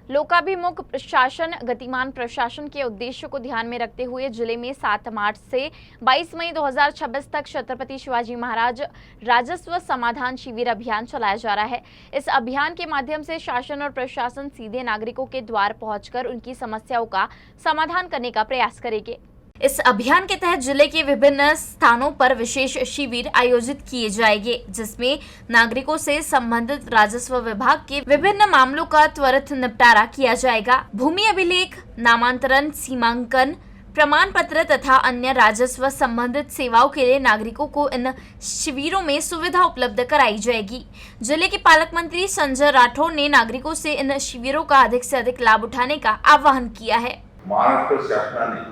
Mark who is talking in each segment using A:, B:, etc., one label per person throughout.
A: लोकाभिमुख प्रशासन, गतिमान प्रशासन के उद्देश्य को ध्यान में रखते हुए जिले में 7 मार्च से 22 मई 2026 तक छत्रपति शिवाजी महाराज राजस्व समाधान शिविर अभियान चलाया जा रहा है। इस अभियान के माध्यम से शासन और प्रशासन सीधे नागरिकों के द्वार पहुंचकर उनकी समस्याओं का समाधान करने का प्रयास करेंगे। इस अभियान के तहत जिले के विभिन्न स्थानों पर विशेष शिविर आयोजित किए जाएंगे, जिसमें नागरिकों से संबंधित राजस्व विभाग के विभिन्न मामलों का त्वरित निपटारा किया जाएगा। भूमि अभिलेख, नामांतरण, सीमांकन प्रमाण पत्र तथा अन्य राजस्व संबंधित सेवाओं के लिए नागरिकों को इन शिविरों में सुविधा उपलब्ध कराई जाएगी। जिले के पालक मंत्री संजय राठौर ने नागरिकों से इन शिविरों का अधिक से अधिक लाभ उठाने का आह्वान किया है।
B: महाराष्ट्र शासनाने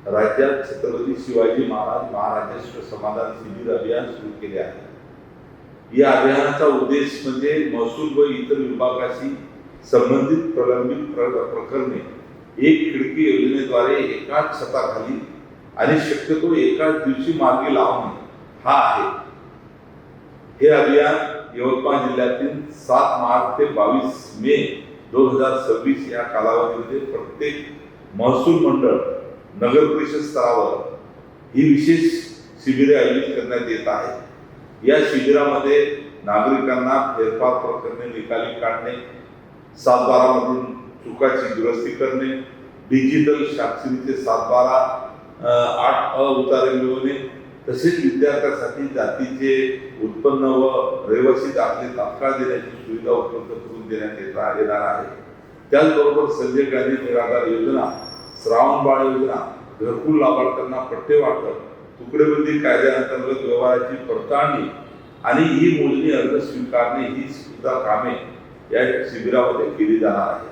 B: राज्यात छत्रपती शिवाजी महाराज राजस्व समाधान शिबिर अभियान सुरू केले आहे। या अभियानाचा उद्देश म्हणजे महसूल व इतर विभागाशी संबंधित प्रलंबित प्रकरणे एक खिडकी योजनेद्वारे एकाच छताखाली आणि शक्यतो एकाच दिवशी मार्गी लावणे हा आहे। हे अभियान यवतमाळ जिल्ह्यातील 7 मार्च ते 22 मे 2026 या कालावधीमध्ये प्रत्येक महसूल मंडळ, नगर परिषद स्तरावर ही विशेष शिबिरे आयोजित करण्यात येत आहे। या शिबिरामध्ये नागरिकांना फेरफार प्रकरणे निकाली काढणे, 7/12 मधून चुकाची दुरुस्ती करणे, डिजिटल साक्षरतेचे 7/12 उतारे मिळवणे, तसेच विद्यार्थ्यांसाठी जातीचे उत्पन्न व रहिवासी दाखले तात्काळ देण्याची सुविधा उपलब्ध करून देण्यात येणार आहे। त्याचबरोबर संजय गांधी निराधार योजना, श्रावणबाळ योजना, घरकुल लाभार्थ्यांना पट्टे वाटप, तुकडेबंदी कायद्याअंतर्गत व्यवहाराची पडताळणी आणि ही मोजणी अर्ज स्वीकारणे ही सुद्धा कामे या शिबिरामध्ये केली जाणार आहे।